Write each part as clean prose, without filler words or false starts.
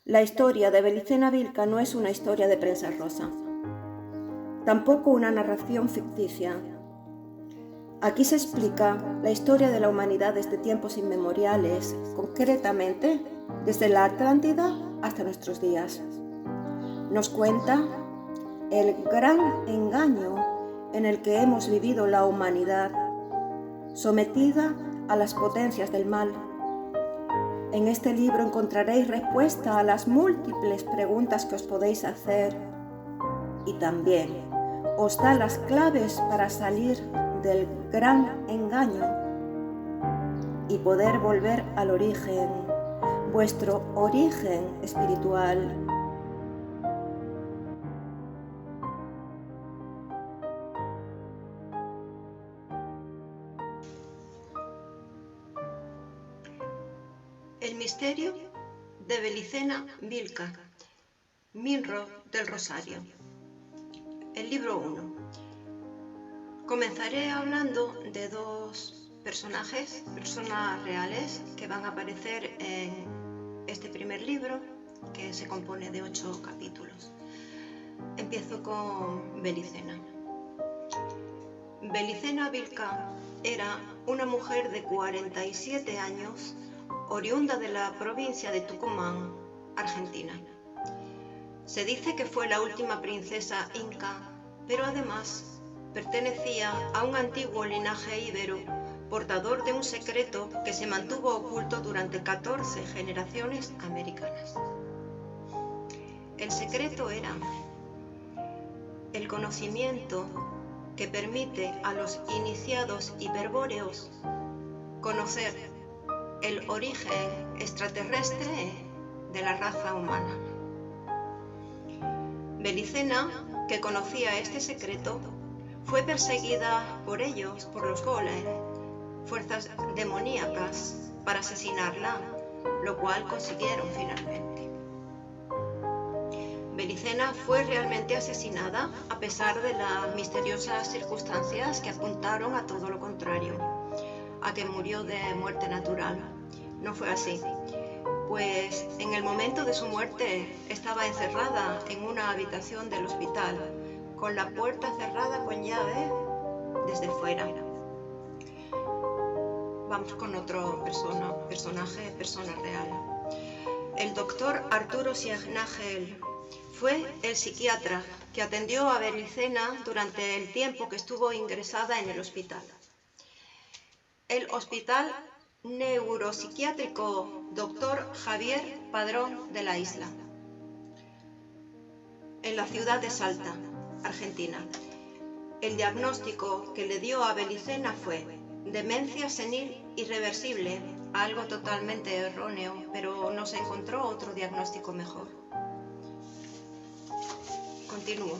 La historia de Belicena Vilca no es una historia de prensa rosa, tampoco una narración ficticia. Aquí se explica la historia de la humanidad desde tiempos inmemoriales, concretamente desde la Atlántida hasta nuestros días. Nos cuenta el gran engaño en el que hemos vivido la humanidad, sometida a las potencias del mal. En este libro encontraréis respuesta a las múltiples preguntas que os podéis hacer y también os da las claves para salir del gran engaño y poder volver al origen, vuestro origen espiritual. El misterio de Belicena Vilca, Minro del Rosario. El libro 1. Comenzaré hablando de dos personas reales que van a aparecer en este primer libro, que se compone de 8 capítulos. Empiezo con Belicena. Belicena Vilca era una mujer de 47 años, oriunda de la provincia de Tucumán, Argentina. Se dice que fue la última princesa inca, pero además pertenecía a un antiguo linaje íbero, portador de un secreto que se mantuvo oculto durante 14 generaciones americanas. El secreto era el conocimiento que permite a los iniciados hiperbóreos conocer el origen extraterrestre de la raza humana. Belicena, que conocía este secreto, fue perseguida por ellos, por los golem, fuerzas demoníacas, para asesinarla, lo cual consiguieron finalmente. Belicena fue realmente asesinada a pesar de las misteriosas circunstancias que apuntaron a todo lo contrario, a que murió de muerte natural. No fue así, pues en el momento de su muerte estaba encerrada en una habitación del hospital, con la puerta cerrada con llave desde fuera. Vamos con otro persona real. El doctor Arturo Signagel fue el psiquiatra que atendió a Belicena durante el tiempo que estuvo ingresada en el hospital. El hospital neuropsiquiátrico Dr. Javier Padrón de la Isla, en la ciudad de Salta, Argentina. El diagnóstico que le dio a Belicena fue demencia senil irreversible, algo totalmente erróneo, pero no se encontró otro diagnóstico mejor. Continúo.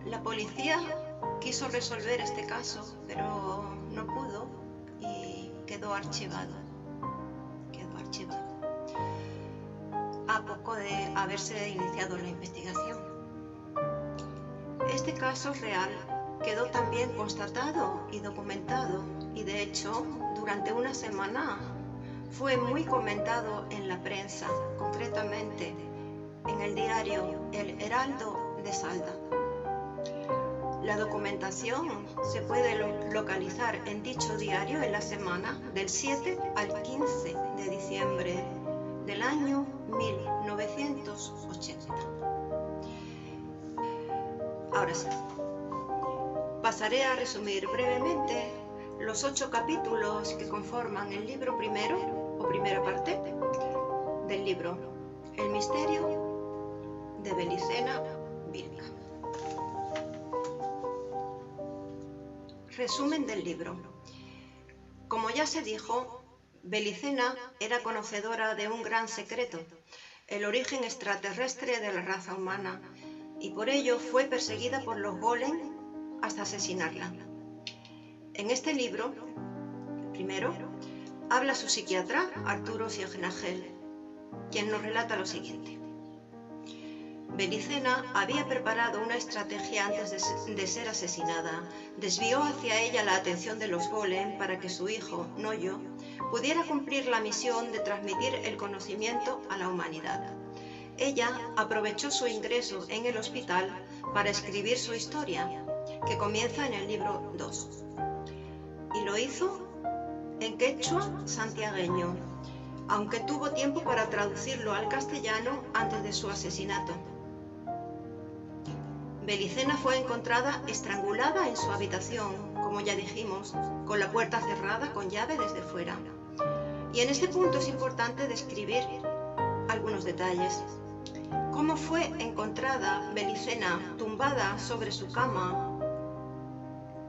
La policía quiso resolver este caso, pero no pudo y quedó archivado. A poco de haberse iniciado la investigación. Este caso real quedó también constatado y documentado, y de hecho, durante una semana fue muy comentado en la prensa, concretamente en el diario El Heraldo de Salta. La documentación se puede localizar en dicho diario en la semana del 7 al 15 de diciembre del año 1980. Ahora sí, pasaré a resumir brevemente los 8 capítulos que conforman el libro primero, o primera parte, del libro El misterio de Belicena Vilca. Resumen del libro. Como ya se dijo, Belicena era conocedora de un gran secreto, el origen extraterrestre de la raza humana, y por ello fue perseguida por los golem hasta asesinarla. En este libro, primero, habla su psiquiatra, Arturo Signagel, quien nos relata lo siguiente. Belicena había preparado una estrategia antes de ser asesinada. Desvió hacia ella la atención de los Bolen para que su hijo, Noyo, pudiera cumplir la misión de transmitir el conocimiento a la humanidad. Ella aprovechó su ingreso en el hospital para escribir su historia, que comienza en el libro 2. Y lo hizo en quechua santiagueño, aunque tuvo tiempo para traducirlo al castellano antes de su asesinato. Belicena fue encontrada estrangulada en su habitación, como ya dijimos, con la puerta cerrada con llave desde fuera. Y en este punto es importante describir algunos detalles. ¿Cómo fue encontrada Belicena tumbada sobre su cama?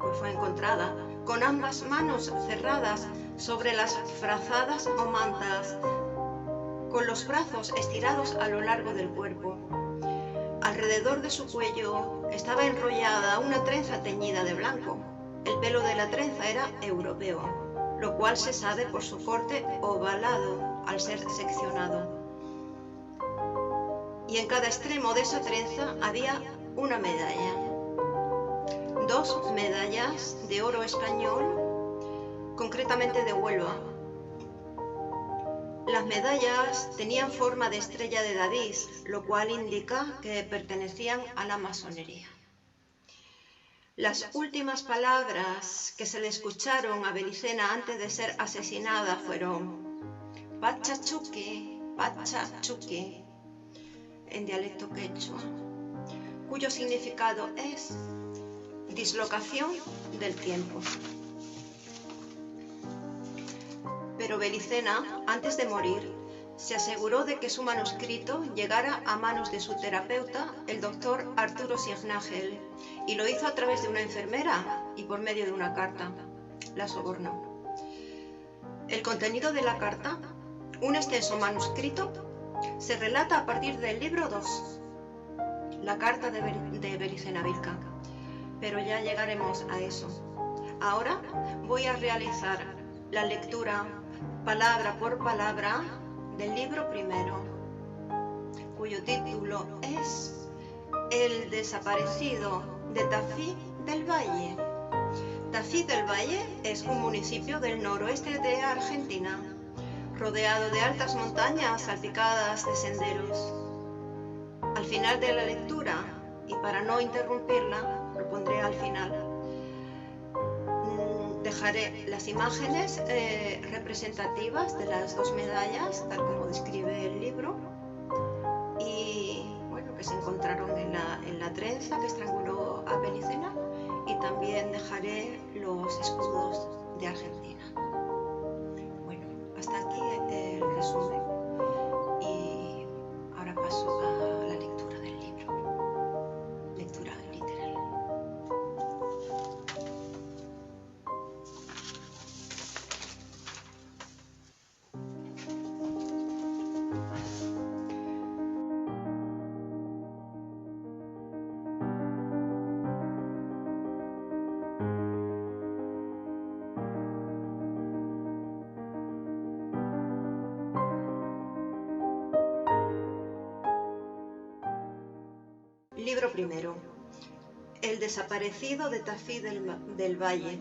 Pues fue encontrada con ambas manos cerradas sobre las frazadas o mantas, con los brazos estirados a lo largo del cuerpo. Alrededor de su cuello estaba enrollada una trenza teñida de blanco. El pelo de la trenza era europeo, lo cual se sabe por su corte ovalado al ser seccionado. Y en cada extremo de esa trenza había una medalla. 2 medallas de oro español, concretamente de Huelva. Las medallas tenían forma de estrella de David, lo cual indica que pertenecían a la masonería. Las últimas palabras que se le escucharon a Belicena antes de ser asesinada fueron Pachachuque, Pachachuque, en dialecto quechua, cuyo significado es dislocación del tiempo. Pero Belicena, antes de morir, se aseguró de que su manuscrito llegara a manos de su terapeuta, el doctor Arturo Signagel, y lo hizo a través de una enfermera y por medio de una carta. La sobornó. El contenido de la carta, un extenso manuscrito, se relata a partir del libro 2, la carta de Belicena Vilca, pero ya llegaremos a eso. Ahora voy a realizar la lectura palabra por palabra del libro primero, cuyo título es El desaparecido de Tafí del Valle. Tafí del Valle es un municipio del noroeste de Argentina, rodeado de altas montañas salpicadas de senderos. Al final de la lectura, y para no interrumpirla, lo pondré al final, dejaré las imágenes representativas de las 2 medallas, tal como describe el libro, y bueno, que se encontraron en la trenza que estranguló a Belicena, y también dejaré los escudos de Argentina. Bueno, hasta aquí el resumen, y ahora paso a la lectura del libro, lectura literal. Libro primero. El desaparecido de Tafí del Valle.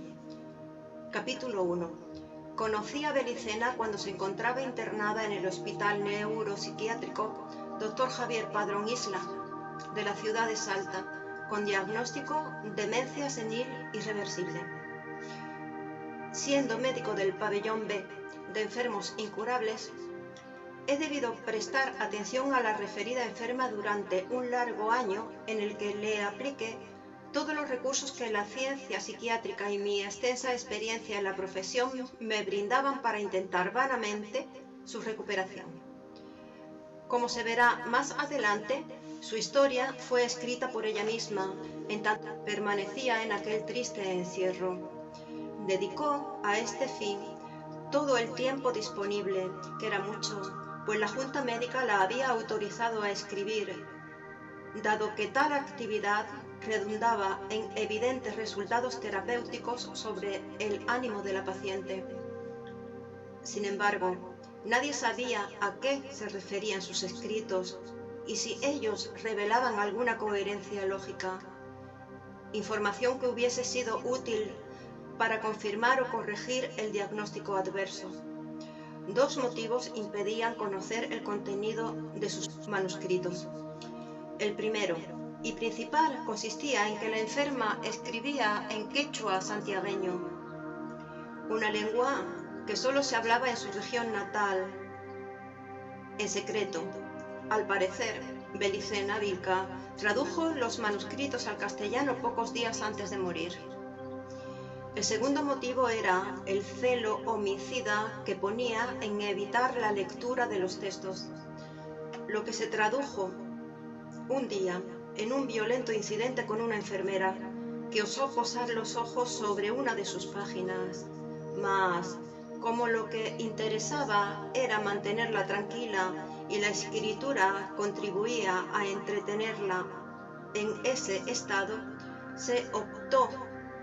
Capítulo 1. Conocí a Belicena cuando se encontraba internada en el Hospital Neuropsiquiátrico Dr. Javier Padrón Isla, de la ciudad de Salta, con diagnóstico demencia senil irreversible. Siendo médico del pabellón B de enfermos incurables, he debido prestar atención a la referida enferma durante un largo año en el que le apliqué todos los recursos que la ciencia psiquiátrica y mi extensa experiencia en la profesión me brindaban para intentar vanamente su recuperación. Como se verá más adelante, su historia fue escrita por ella misma, en tanto permanecía en aquel triste encierro. Dedicó a este fin todo el tiempo disponible, que era mucho, pues la Junta Médica la había autorizado a escribir, dado que tal actividad redundaba en evidentes resultados terapéuticos sobre el ánimo de la paciente. Sin embargo, nadie sabía a qué se referían sus escritos y si ellos revelaban alguna coherencia lógica, información que hubiese sido útil para confirmar o corregir el diagnóstico adverso. Dos motivos impedían conocer el contenido de sus manuscritos. El primero y principal consistía en que la enferma escribía en quechua santiagueño, una lengua que solo se hablaba en su región natal. En secreto, al parecer, Belicena Vilca tradujo los manuscritos al castellano pocos días antes de morir. El segundo motivo era el celo homicida que ponía en evitar la lectura de los textos, lo que se tradujo un día en un violento incidente con una enfermera que osó posar los ojos sobre una de sus páginas, mas como lo que interesaba era mantenerla tranquila y la escritura contribuía a entretenerla en ese estado, se optó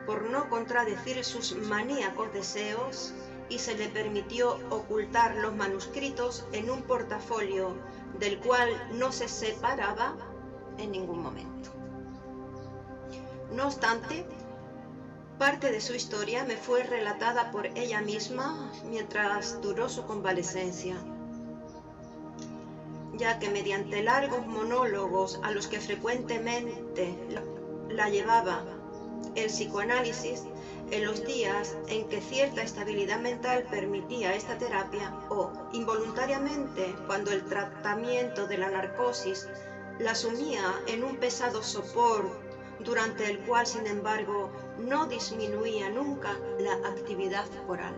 por no contradecir sus maníacos deseos y se le permitió ocultar los manuscritos en un portafolio del cual no se separaba en ningún momento. No obstante, parte de su historia me fue relatada por ella misma mientras duró su convalecencia, ya que mediante largos monólogos a los que frecuentemente la llevaba el psicoanálisis, en los días en que cierta estabilidad mental permitía esta terapia o involuntariamente cuando el tratamiento de la narcosis la sumía en un pesado sopor durante el cual, sin embargo, no disminuía nunca la actividad oral.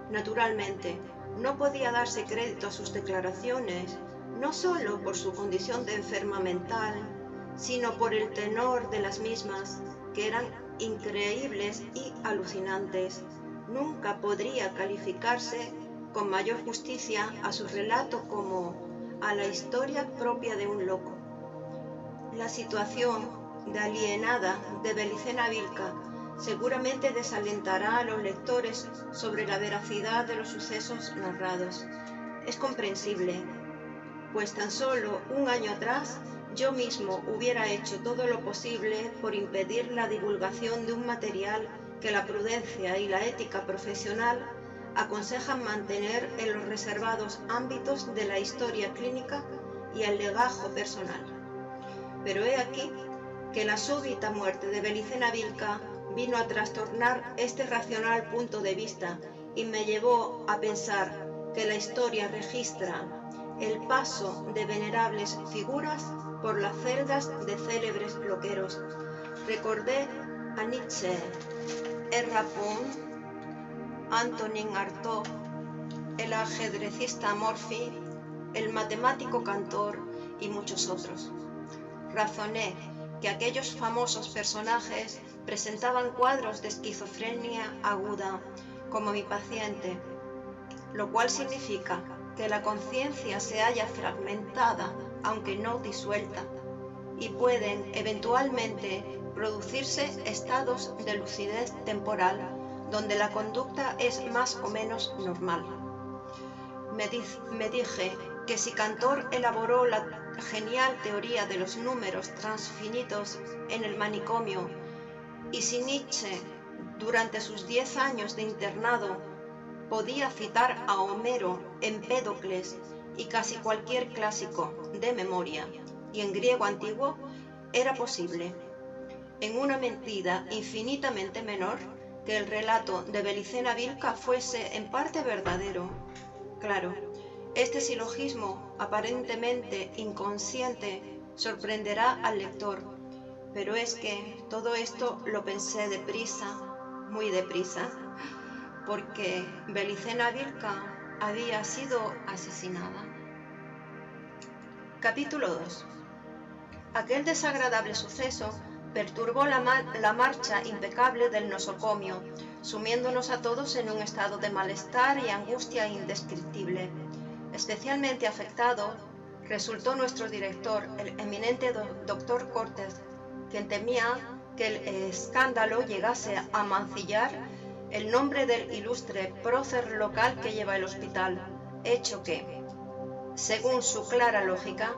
Naturalmente, no podía darse crédito a sus declaraciones, no solo por su condición de enferma mental, sino por el tenor de las mismas, que eran increíbles y alucinantes. Nunca podría calificarse con mayor justicia a su relato como a la historia propia de un loco. La situación de alienada de Belicena Vilca seguramente desalentará a los lectores sobre la veracidad de los sucesos narrados. Es comprensible, pues tan solo un año atrás yo mismo hubiera hecho todo lo posible por impedir la divulgación de un material que la prudencia y la ética profesional aconsejan mantener en los reservados ámbitos de la historia clínica y el legajo personal. Pero he aquí que la súbita muerte de Belicena Vilca vino a trastornar este racional punto de vista y me llevó a pensar que la historia registra el paso de venerables figuras por las celdas de célebres loqueros. Recordé a Nietzsche, R. Pound, Antonin Artaud, el ajedrecista Morphy, el matemático Cantor y muchos otros. Razoné que aquellos famosos personajes presentaban cuadros de esquizofrenia aguda, como mi paciente, lo cual significa que la conciencia se halla fragmentada, aunque no disuelta, y pueden eventualmente producirse estados de lucidez temporal, donde la conducta es más o menos normal. Me dije que si Cantor elaboró la genial teoría de los números transfinitos en el manicomio, y si Nietzsche, durante sus 10 años de internado, podía citar a Homero, Empédocles y casi cualquier clásico de memoria, y en griego antiguo, era posible, en una medida infinitamente menor, que el relato de Belicena Vilca fuese en parte verdadero. Claro, este silogismo aparentemente inconsciente sorprenderá al lector, pero es que todo esto lo pensé deprisa, muy deprisa, porque Belicena Vilca había sido asesinada. Capítulo 2. Aquel desagradable suceso perturbó la marcha impecable del nosocomio, sumiéndonos a todos en un estado de malestar y angustia indescriptible. Especialmente afectado resultó nuestro director, el eminente doctor Cortés, quien temía que el escándalo llegase a mancillar el nombre del ilustre prócer local que lleva el hospital, hecho que, según su clara lógica,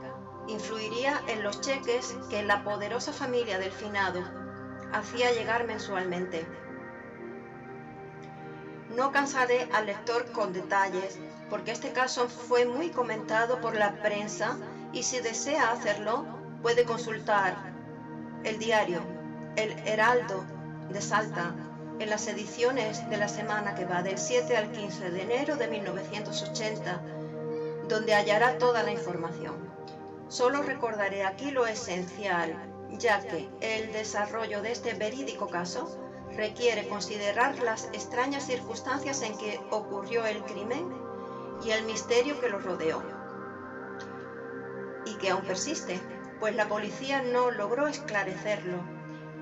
influiría en los cheques que la poderosa familia del finado hacía llegar mensualmente. No cansaré al lector con detalles, porque este caso fue muy comentado por la prensa y si desea hacerlo, puede consultar el diario El Heraldo de Salta en las ediciones de la semana que va del 7 al 15 de enero de 1980, donde hallará toda la información. Solo recordaré aquí lo esencial, ya que el desarrollo de este verídico caso requiere considerar las extrañas circunstancias en que ocurrió el crimen y el misterio que lo rodeó, y que aún persiste, pues la policía no logró esclarecerlo,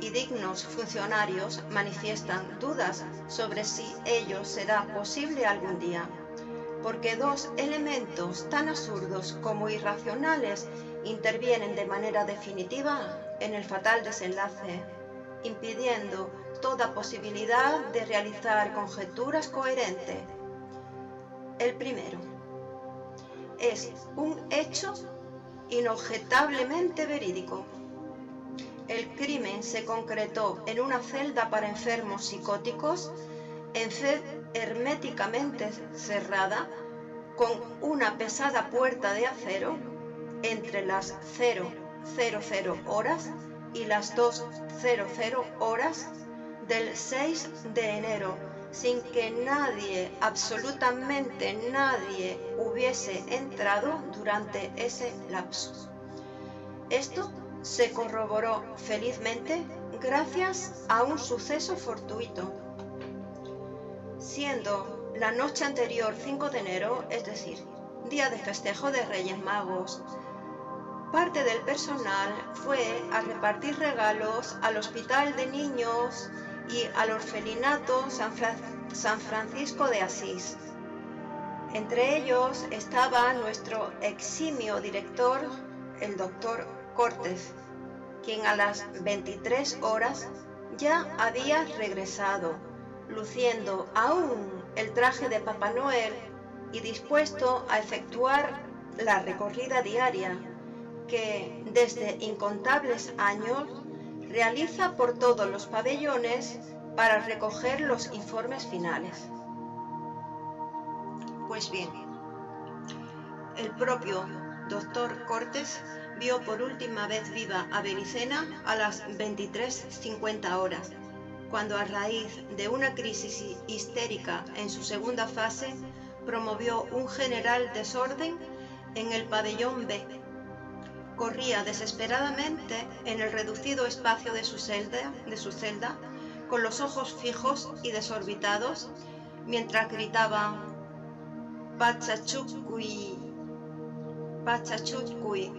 y dignos funcionarios manifiestan dudas sobre si ello será posible algún día, porque dos elementos tan absurdos como irracionales intervienen de manera definitiva en el fatal desenlace, impidiendo toda posibilidad de realizar conjeturas coherentes. El primero es un hecho inobjetablemente verídico. El crimen se concretó en una celda para enfermos psicóticos, herméticamente cerrada, con una pesada puerta de acero entre las 0:00 horas y las 2:00 horas del 6 de enero, sin que nadie, absolutamente nadie, hubiese entrado durante ese lapso. Esto se corroboró felizmente gracias a un suceso fortuito. Siendo la noche anterior 5 de enero, es decir, día de festejo de Reyes Magos, parte del personal fue a repartir regalos al Hospital de Niños y al Orfelinato San Francisco de Asís. Entre ellos estaba nuestro eximio director, el doctor Cortés, quien a las 23 horas ya había regresado, luciendo aún el traje de Papá Noel y dispuesto a efectuar la recorrida diaria que desde incontables años realiza por todos los pabellones para recoger los informes finales. Pues bien, el propio doctor Cortés vio por última vez viva a Belicena a las 23:50 horas, cuando a raíz de una crisis histérica en su segunda fase, promovió un general desorden en el pabellón B. Corría desesperadamente en el reducido espacio de su celda, con los ojos fijos y desorbitados, mientras gritaba "Pachacucuy, Pachacucuy",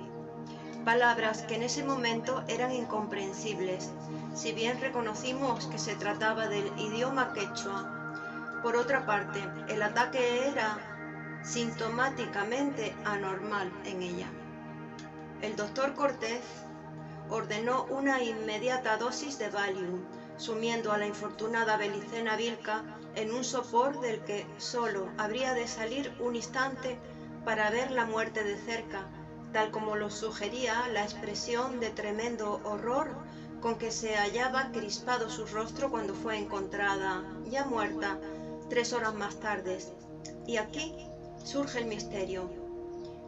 palabras que en ese momento eran incomprensibles, si bien reconocimos que se trataba del idioma quechua. Por otra parte, el ataque era sintomáticamente anormal en ella. El doctor Cortés ordenó una inmediata dosis de Valium, sumiendo a la infortunada Belicena Vilca en un sopor del que solo habría de salir un instante para ver la muerte de cerca, tal como lo sugería la expresión de tremendo horror con que se hallaba crispado su rostro cuando fue encontrada, ya muerta, 3 horas más tarde. Y aquí surge el misterio.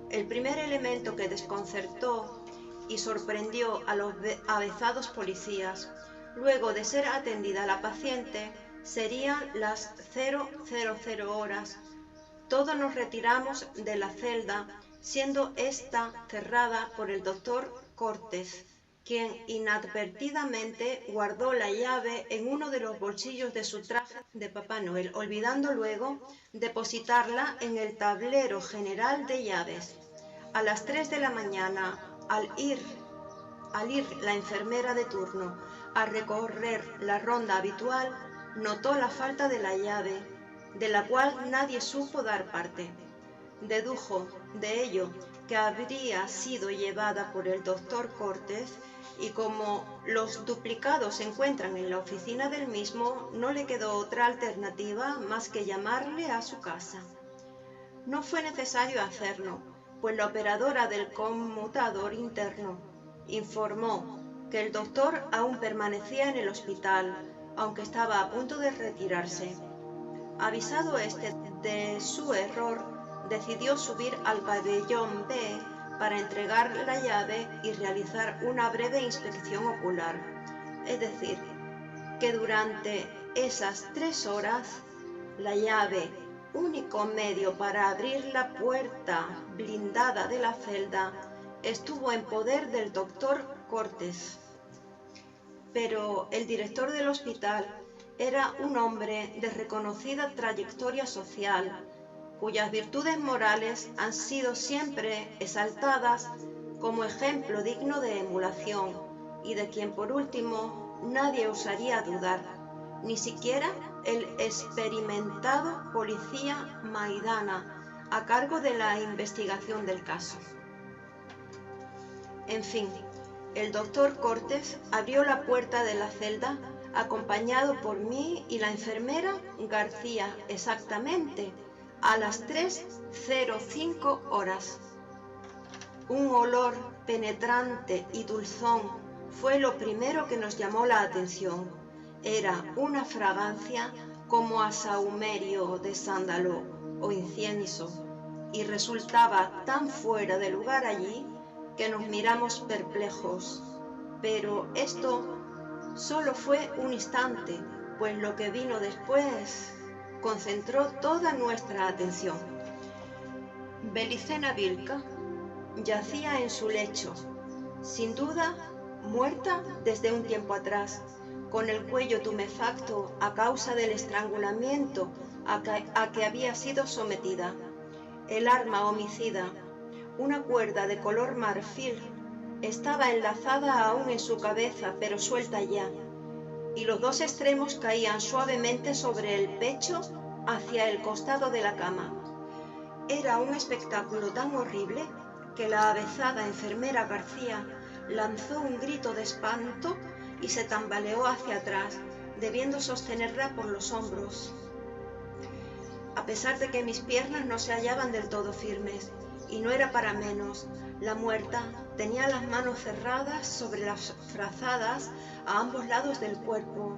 El primer elemento que desconcertó y sorprendió a los avezados policías, luego de ser atendida la paciente, serían las 0:00 horas. Todos nos retiramos de la celda, siendo esta cerrada por el doctor Cortés, quien inadvertidamente guardó la llave en uno de los bolsillos de su traje de Papá Noel, olvidando luego depositarla en el tablero general de llaves. A las 3 de la mañana, al ir la enfermera de turno a recorrer la ronda habitual, notó la falta de la llave, de la cual nadie supo dar parte. Dedujo de ello que habría sido llevada por el doctor Cortés, y como los duplicados se encuentran en la oficina del mismo, no le quedó otra alternativa más que llamarle a su casa. No fue necesario hacerlo, pues la operadora del conmutador interno informó que el doctor aún permanecía en el hospital, aunque estaba a punto de retirarse. Avisado este de su error, decidió subir al pabellón B para entregar la llave y realizar una breve inspección ocular. Es decir, que durante esas 3 horas, la llave, único medio para abrir la puerta blindada de la celda, estuvo en poder del doctor Cortés. Pero el director del hospital era un hombre de reconocida trayectoria social, cuyas virtudes morales han sido siempre exaltadas como ejemplo digno de emulación y de quien por último nadie osaría dudar, ni siquiera el experimentado policía Maidana, a cargo de la investigación del caso. En fin, el doctor Cortés abrió la puerta de la celda acompañado por mí y la enfermera García exactamente a las 3:05 horas. Un olor penetrante y dulzón fue lo primero que nos llamó la atención. Era una fragancia como a sahumerio de sándalo o incienso, y resultaba tan fuera de lugar allí que nos miramos perplejos. Pero esto solo fue un instante, pues lo que vino después concentró toda nuestra atención. Belicena Vilca yacía en su lecho, sin duda muerta desde un tiempo atrás, con el cuello tumefacto a causa del estrangulamiento a que había sido sometida. El arma homicida, una cuerda de color marfil, estaba enlazada aún en su cabeza, pero suelta ya, y los 2 extremos caían suavemente sobre el pecho hacia el costado de la cama. Era un espectáculo tan horrible que la avezada enfermera García lanzó un grito de espanto y se tambaleó hacia atrás, debiendo sostenerla por los hombros. A pesar de que mis piernas no se hallaban del todo firmes, y no era para menos, la muerta tenía las manos cerradas sobre las frazadas a ambos lados del cuerpo,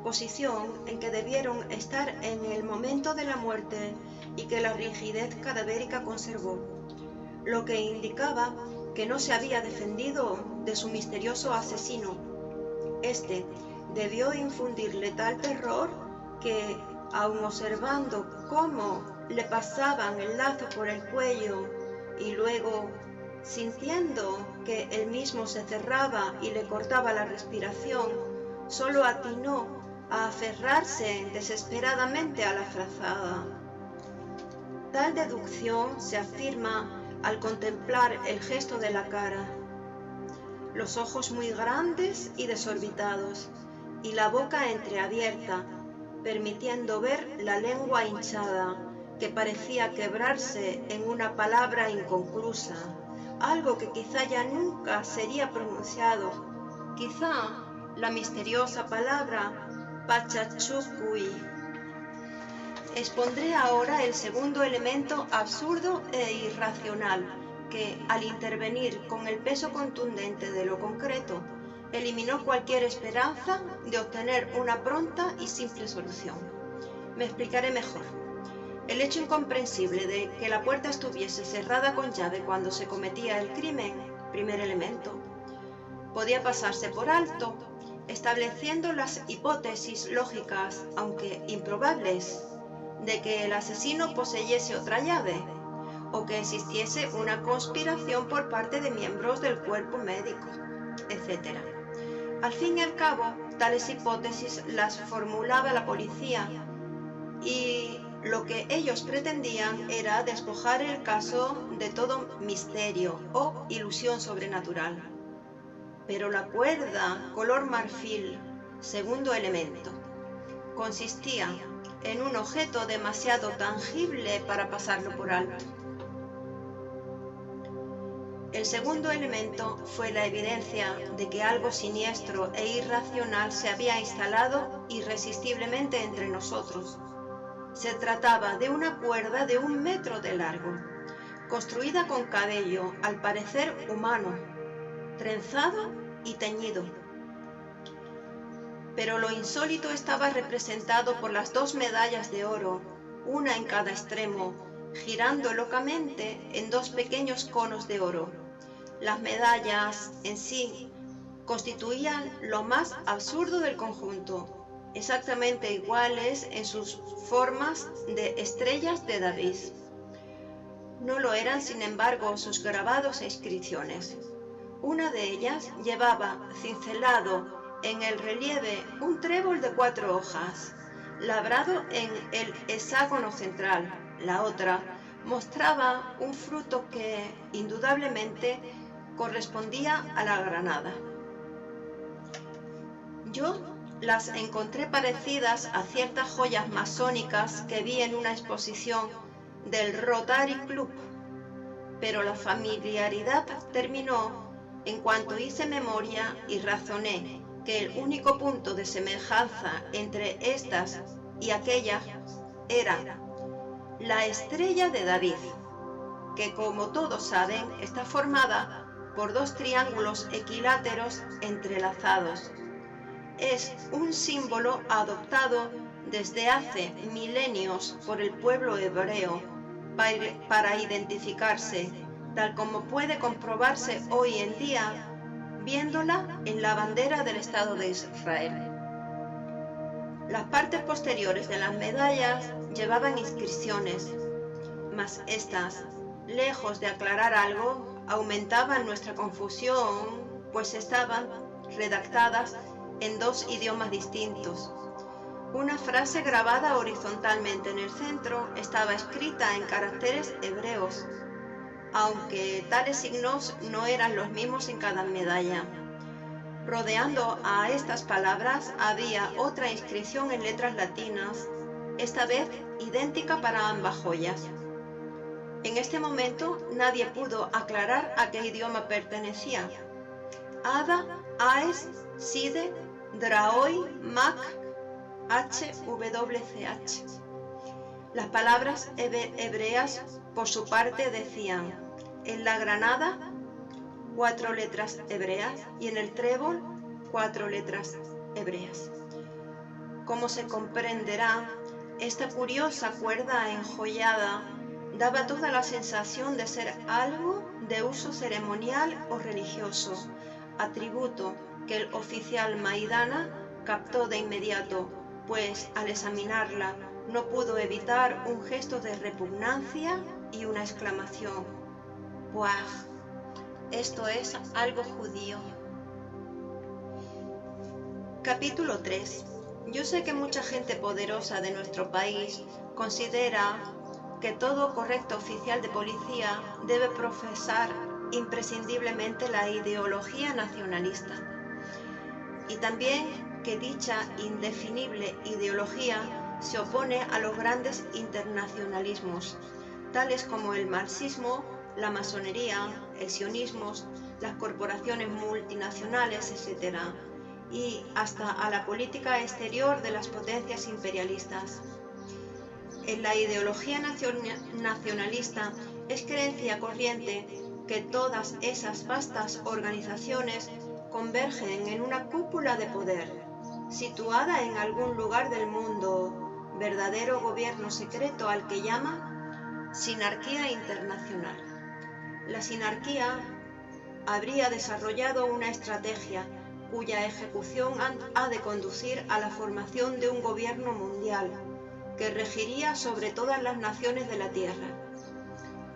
posición en que debieron estar en el momento de la muerte y que la rigidez cadavérica conservó, lo que indicaba que no se había defendido de su misterioso asesino. Este debió infundirle tal terror que, aun observando cómo le pasaban el lazo por el cuello y luego sintiendo que él mismo se cerraba y le cortaba la respiración, solo atinó a aferrarse desesperadamente a la frazada. Tal deducción se afirma al contemplar el gesto de la cara, los ojos muy grandes y desorbitados, y la boca entreabierta, permitiendo ver la lengua hinchada, que parecía quebrarse en una palabra inconclusa, algo que quizá ya nunca sería pronunciado, quizá la misteriosa palabra Pachachucuy. Expondré ahora el segundo elemento absurdo e irracional que, al intervenir con el peso contundente de lo concreto, eliminó cualquier esperanza de obtener una pronta y simple solución. Me explicaré mejor. El hecho incomprensible de que la puerta estuviese cerrada con llave cuando se cometía el crimen, primer elemento, podía pasarse por alto, estableciendo las hipótesis lógicas, aunque improbables, de que el asesino poseyese otra llave, o que existiese una conspiración por parte de miembros del cuerpo médico, etc. Al fin y al cabo, tales hipótesis las formulaba la policía, y lo que ellos pretendían era despojar el caso de todo misterio o ilusión sobrenatural. Pero la cuerda color marfil, segundo elemento, consistía en un objeto demasiado tangible para pasarlo por alto. El segundo elemento fue la evidencia de que algo siniestro e irracional se había instalado irresistiblemente entre nosotros. Se trataba de una cuerda de 1 metro de largo, construida con cabello, al parecer humano, trenzado y teñido. Pero lo insólito estaba representado por las 2 medallas de oro, una en cada extremo, girando locamente en 2 pequeños conos de oro. Las medallas en sí constituían lo más absurdo del conjunto, exactamente iguales en sus formas de estrellas de David. No lo eran, sin embargo, sus grabados e inscripciones. Una de ellas llevaba cincelado en el relieve un trébol de 4 hojas, labrado en el hexágono central. La otra mostraba un fruto que, indudablemente, correspondía a la granada. Yo las encontré parecidas a ciertas joyas masónicas que vi en una exposición del Rotary Club, pero la familiaridad terminó en cuanto hice memoria y razoné que el único punto de semejanza entre estas y aquellas era la estrella de David, que, como todos saben, está formada por 2 triángulos equiláteros entrelazados. Es un símbolo adoptado desde hace milenios por el pueblo hebreo para identificarse, tal como puede comprobarse hoy en día viéndola en la bandera del Estado de Israel. Las partes posteriores de las medallas llevaban inscripciones, mas estas, lejos de aclarar algo, aumentaban nuestra confusión, pues estaban redactadas en 2 idiomas distintos. Una frase grabada horizontalmente en el centro estaba escrita en caracteres hebreos, aunque tales signos no eran los mismos en cada medalla. Rodeando a estas palabras había otra inscripción en letras latinas, esta vez idéntica para ambas joyas. En este momento nadie pudo aclarar a qué idioma pertenecía. Ada, Aes, Side, Draoi, Mac, HWCH. Las palabras hebreas, por su parte, decían: en la granada, 4 letras hebreas, y en el trébol, 4 letras hebreas. Como se comprenderá, esta curiosa cuerda enjollada daba toda la sensación de ser algo de uso ceremonial o religioso, atributo que el oficial Maidana captó de inmediato, pues al examinarla no pudo evitar un gesto de repugnancia y una exclamación: ¡buah! Esto es algo judío. Capítulo 3. Yo sé que mucha gente poderosa de nuestro país considera que todo correcto oficial de policía debe profesar imprescindiblemente la ideología nacionalista, y también que dicha indefinible ideología se opone a los grandes internacionalismos, tales como el marxismo, la masonería, el sionismo, las corporaciones multinacionales, etc., y hasta a la política exterior de las potencias imperialistas. En la ideología nacionalista es creencia corriente que todas esas vastas organizaciones convergen en una cúpula de poder, situada en algún lugar del mundo, verdadero gobierno secreto al que llama sinarquía internacional. La sinarquía habría desarrollado una estrategia cuya ejecución ha de conducir a la formación de un gobierno mundial que regiría sobre todas las naciones de la Tierra.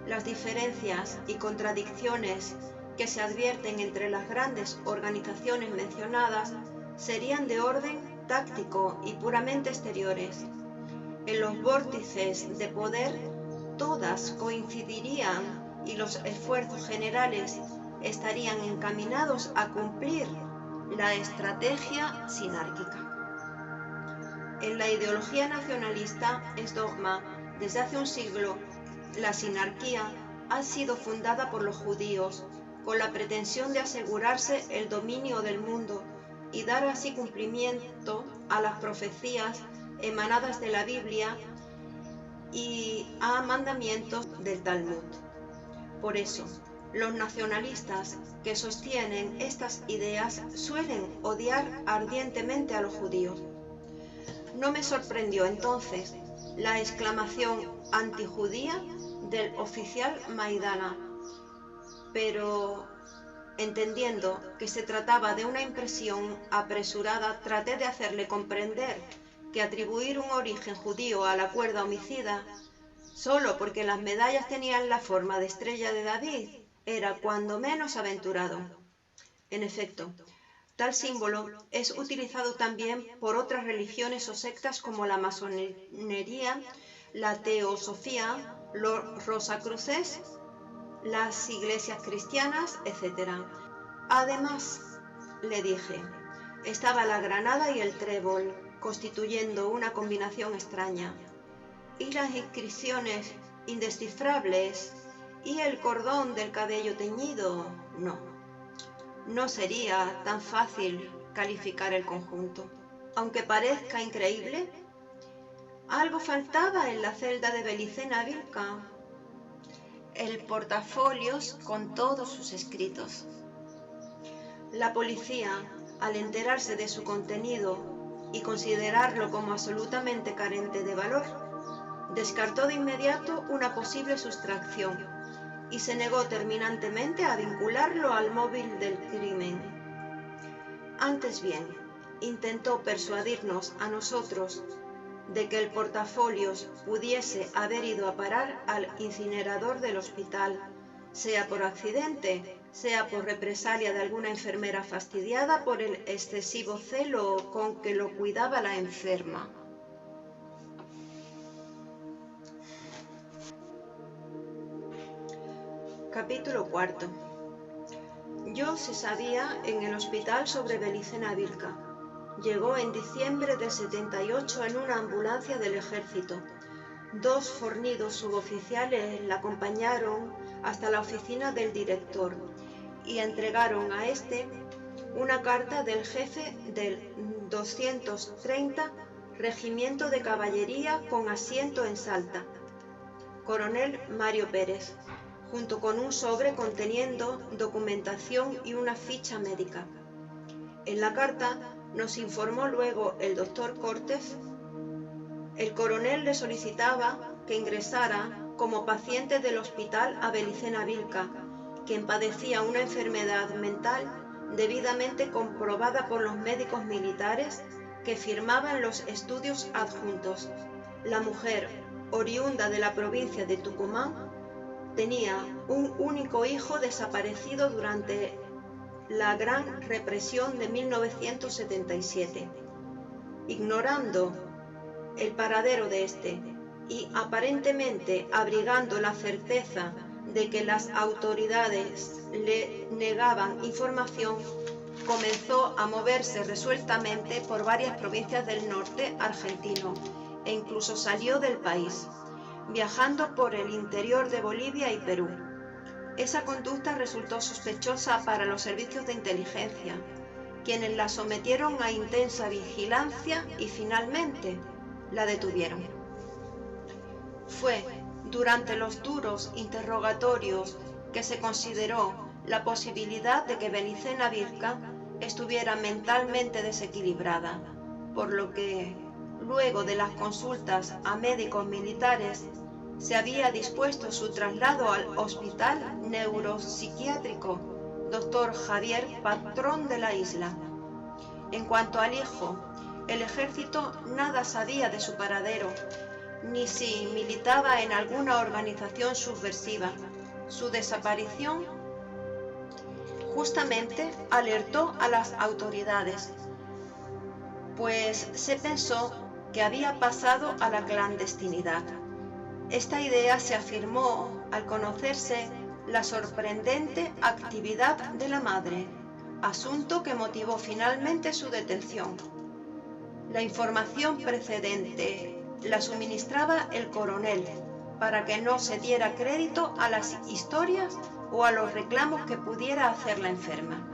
Las diferencias y contradicciones que se advierten entre las grandes organizaciones mencionadas serían de orden táctico y puramente exteriores. En los vórtices de poder todas coincidirían y los esfuerzos generales estarían encaminados a cumplir la estrategia sinárquica. En la ideología nacionalista es dogma desde hace un siglo. La sinarquía ha sido fundada por los judíos con la pretensión de asegurarse el dominio del mundo y dar así cumplimiento a las profecías emanadas de la Biblia y a mandamientos del Talmud. Por eso, los nacionalistas que sostienen estas ideas suelen odiar ardientemente a los judíos. No me sorprendió entonces la exclamación antijudía del oficial Maidana, pero entendiendo que se trataba de una impresión apresurada, traté de hacerle comprender que atribuir un origen judío a la cuerda homicida, solo porque las medallas tenían la forma de estrella de David, era cuando menos aventurado. En efecto, tal símbolo es utilizado también por otras religiones o sectas como la masonería, la teosofía, los rosacruces, las iglesias cristianas, etc. Además, le dije, estaba la granada y el trébol, constituyendo una combinación extraña, y las inscripciones indescifrables y el cordón del cabello teñido, no sería tan fácil calificar el conjunto. Aunque parezca increíble, algo faltaba en la celda de Belicena Vilca: el portafolios con todos sus escritos. La policía, al enterarse de su contenido y considerarlo como absolutamente carente de valor, descartó de inmediato una posible sustracción y se negó terminantemente a vincularlo al móvil del crimen. Antes bien, intentó persuadirnos a nosotros de que el portafolios pudiese haber ido a parar al incinerador del hospital, sea por accidente, sea por represalia de alguna enfermera fastidiada por el excesivo celo con que lo cuidaba la enferma. Capítulo 4. Yo se sabía en el hospital sobre Belicena Vilca. Llegó en diciembre del 78 en una ambulancia del ejército. 2 fornidos suboficiales la acompañaron hasta la oficina del director y entregaron a este una carta del jefe del 230 Regimiento de Caballería con asiento en Salta, coronel Mario Pérez, junto con un sobre conteniendo documentación y una ficha médica. En la carta nos informó luego el doctor Cortés. El coronel le solicitaba que ingresara como paciente del hospital a Belicena Vilca, quien padecía una enfermedad mental debidamente comprobada por los médicos militares que firmaban los estudios adjuntos. La mujer, oriunda de la provincia de Tucumán, tenía un único hijo desaparecido durante la gran represión de 1977. Ignorando el paradero de este y aparentemente abrigando la certeza de que las autoridades le negaban información, comenzó a moverse resueltamente por varias provincias del norte argentino e incluso salió del país, viajando por el interior de Bolivia y Perú. Esa conducta resultó sospechosa para los servicios de inteligencia, quienes la sometieron a intensa vigilancia y finalmente la detuvieron. Fue durante los duros interrogatorios que se consideró la posibilidad de que Belicena Vilca estuviera mentalmente desequilibrada, por lo que, luego de las consultas a médicos militares, se había dispuesto su traslado al Hospital Neuropsiquiátrico Dr. Javier Patrón de la isla. En cuanto al hijo, el ejército nada sabía de su paradero, ni si militaba en alguna organización subversiva. Su desaparición justamente alertó a las autoridades, pues se pensó que había pasado a la clandestinidad. Esta idea se afirmó al conocerse la sorprendente actividad de la madre, asunto que motivó finalmente su detención. La información precedente la suministraba el coronel para que no se diera crédito a las historias o a los reclamos que pudiera hacer la enferma.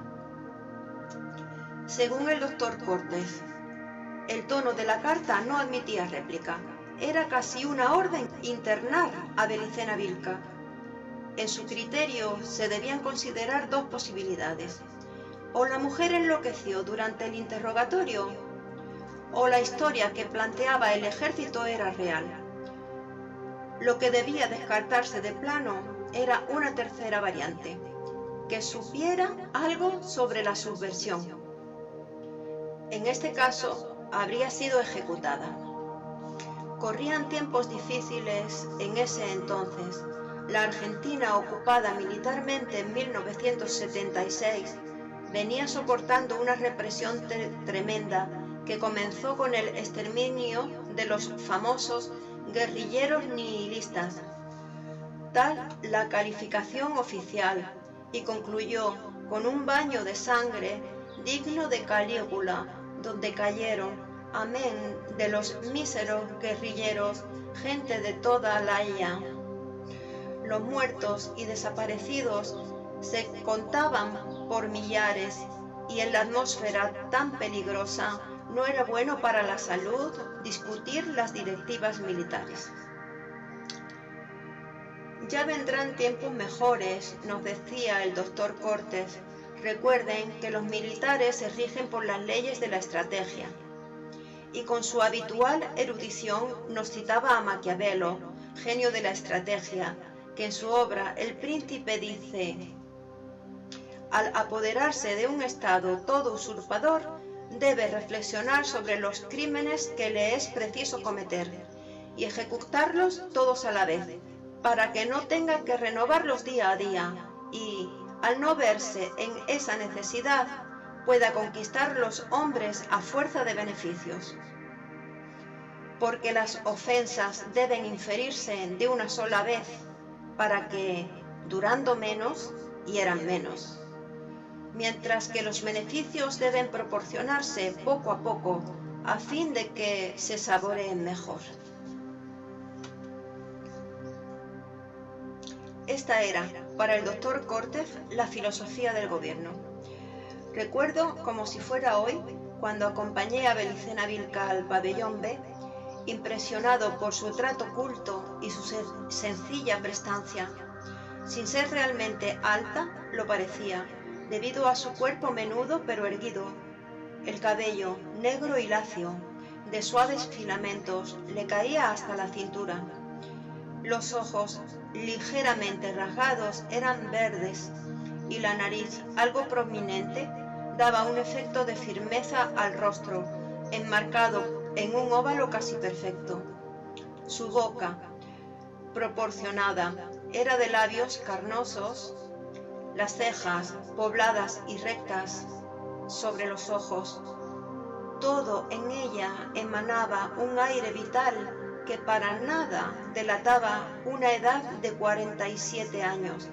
Según el doctor Cortés, el tono de la carta no admitía réplica. Era casi una orden internar a Belicena Vilca. en su criterio se debían considerar dos posibilidades: o la mujer enloqueció durante el interrogatorio, o la historia que planteaba el ejército era real. Lo que debía descartarse de plano era una tercera variante, que supiera algo sobre la subversión. En este caso, habría sido ejecutada. Corrían tiempos difíciles en ese entonces. La Argentina, ocupada militarmente en 1976, venía soportando una represión tremenda que comenzó con el exterminio de los famosos guerrilleros nihilistas, tal la calificación oficial, y concluyó con un baño de sangre digno de Calígula, donde cayeron, amén de los míseros guerrilleros, gente de toda la IA. Los muertos y desaparecidos se contaban por millares, y en la atmósfera tan peligrosa no era bueno para la salud discutir las directivas militares. Ya vendrán tiempos mejores, nos decía el doctor Cortés. Recuerden que los militares se rigen por las leyes de la estrategia. Y con su habitual erudición nos citaba a Maquiavelo, genio de la estrategia, que en su obra El Príncipe dice: al apoderarse de un estado todo usurpador, debe reflexionar sobre los crímenes que le es preciso cometer y ejecutarlos todos a la vez, para que no tenga que renovarlos día a día y, al no verse en esa necesidad, pueda conquistar los hombres a fuerza de beneficios. Porque las ofensas deben inferirse de una sola vez, para que, durando menos, hieran menos, mientras que los beneficios deben proporcionarse poco a poco, a fin de que se saboreen mejor. Esta era, para el doctor Cortés, la filosofía del gobierno. Recuerdo, como si fuera hoy, cuando acompañé a Belicena Vilca al pabellón B, impresionado por su trato culto y su sencilla prestancia. Sin ser realmente alta, lo parecía, debido a su cuerpo menudo pero erguido. El cabello, negro y lacio, de suaves filamentos, le caía hasta la cintura. Los ojos, ligeramente rasgados, eran verdes, y la nariz, algo prominente, daba un efecto de firmeza al rostro, enmarcado en un óvalo casi perfecto. Su boca, proporcionada, era de labios carnosos, las cejas pobladas y rectas sobre los ojos. Todo en ella emanaba un aire vital que para nada delataba una edad de 47 años,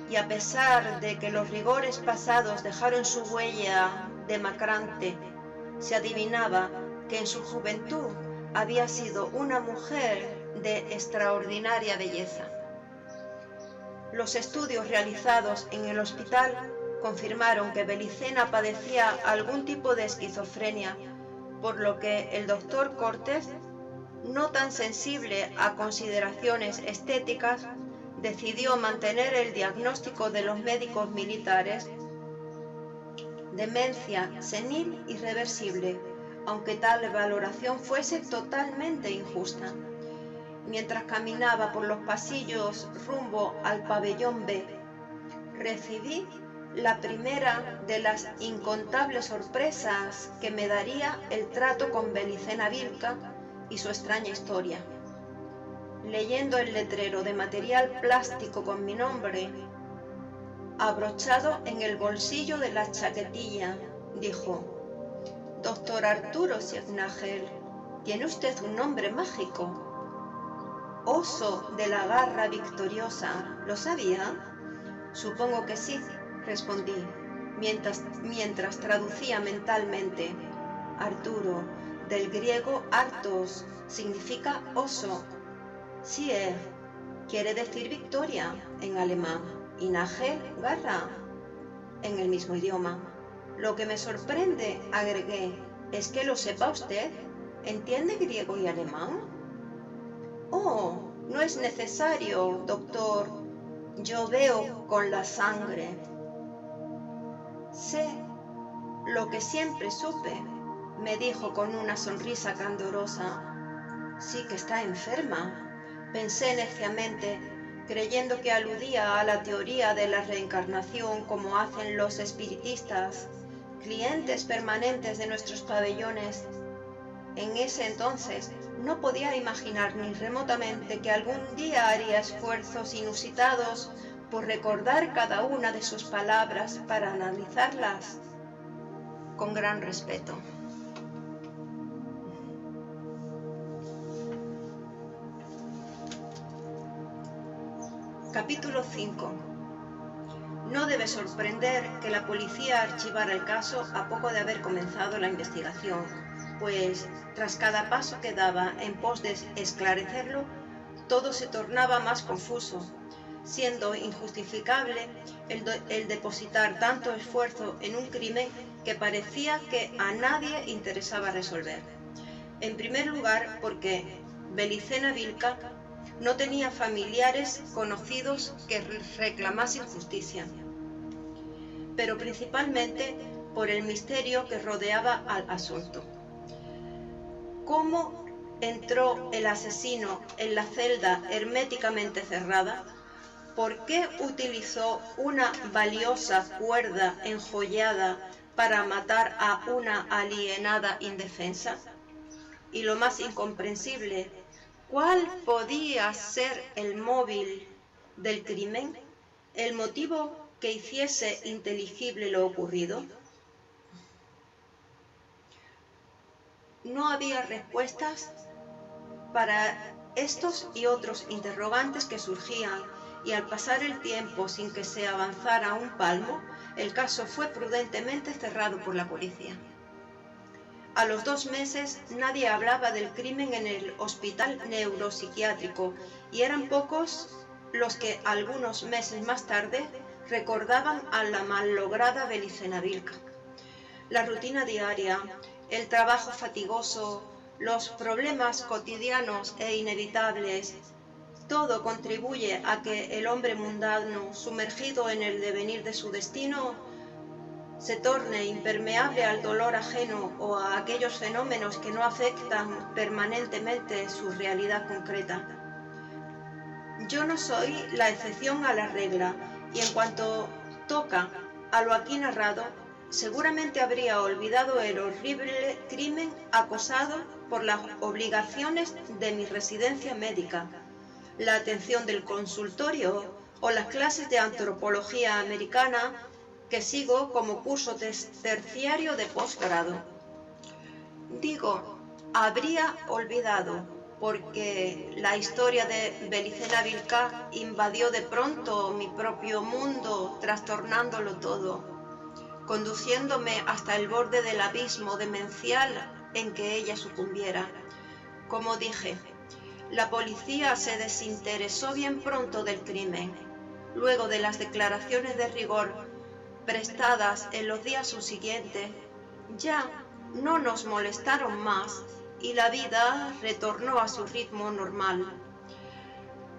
y a pesar de que los rigores pasados dejaron su huella demacrante, se adivinaba que en su juventud había sido una mujer de extraordinaria belleza. Los estudios realizados en el hospital confirmaron que Belicena padecía algún tipo de esquizofrenia, por lo que el doctor Cortés, no tan sensible a consideraciones estéticas, decidió mantener el diagnóstico de los médicos militares: demencia senil irreversible, aunque tal valoración fuese totalmente injusta. Mientras caminaba por los pasillos rumbo al pabellón B, recibí la primera de las incontables sorpresas que me daría el trato con Belicena Vilca y su extraña historia. Leyendo el letrero de material plástico con mi nombre abrochado en el bolsillo de la chaquetilla, dijo: «Doctor Arturo Signagel, tiene usted un nombre mágico. Oso de la garra victoriosa, ¿lo sabía?» «Supongo que sí», respondí, mientras traducía mentalmente. Arturo, del griego artos, significa oso. Sieg quiere decir victoria en alemán, y Nagel, garra, en el mismo idioma. «Lo que me sorprende», agregué, «es que lo sepa usted. ¿Entiende griego y alemán?» «Oh, no es necesario, doctor. yo veo con la sangre. Sé lo que siempre supe, me dijo con una sonrisa candorosa. Sí que está enferma, pensé neciamente, creyendo que aludía a la teoría de la reencarnación como hacen los espiritistas, clientes permanentes de nuestros pabellones. En ese entonces no podía imaginar ni remotamente que algún día haría esfuerzos inusitados por recordar cada una de sus palabras para analizarlas con gran respeto. Capítulo 5. No debe sorprender que la policía archivara el caso a poco de haber comenzado la investigación, pues tras cada paso que daba en pos de esclarecerlo, todo se tornaba más confuso, siendo injustificable el depositar tanto esfuerzo en un crimen que parecía que a nadie interesaba resolver. En primer lugar, porque Belicena Vilca no tenía familiares conocidos que reclamasen justicia, pero principalmente por el misterio que rodeaba al asunto. ¿Cómo entró el asesino en la celda herméticamente cerrada? ¿Por qué utilizó una valiosa cuerda enjollada para matar a una alienada indefensa? Y lo más incomprensible, ¿cuál podía ser el móvil del crimen? ¿El motivo que hiciese inteligible lo ocurrido? No había respuestas para estos y otros interrogantes que surgían, y al pasar el tiempo sin que se avanzara un palmo, el caso fue prudentemente cerrado por la policía. A los 2 meses nadie hablaba del crimen en el hospital neuropsiquiátrico y eran pocos los que algunos meses más tarde recordaban a la malograda Belicena Vilca. La rutina diaria, el trabajo fatigoso, los problemas cotidianos e inevitables, todo contribuye a que el hombre mundano, sumergido en el devenir de su destino, se torne impermeable al dolor ajeno o a aquellos fenómenos que no afectan permanentemente su realidad concreta. Yo no soy la excepción a la regla, y en cuanto toca a lo aquí narrado, seguramente habría olvidado el horrible crimen acosado por las obligaciones de mi residencia médica, la atención del consultorio o las clases de antropología americana que sigo como curso terciario de posgrado. Digo, habría olvidado, porque la historia de Belicena Vilca invadió de pronto mi propio mundo, trastornándolo todo, conduciéndome hasta el borde del abismo demencial en que ella sucumbiera. Como dije, la policía se desinteresó bien pronto del crimen. Luego de las declaraciones de rigor prestadas en los días subsiguientes, ya no nos molestaron más y la vida retornó a su ritmo normal.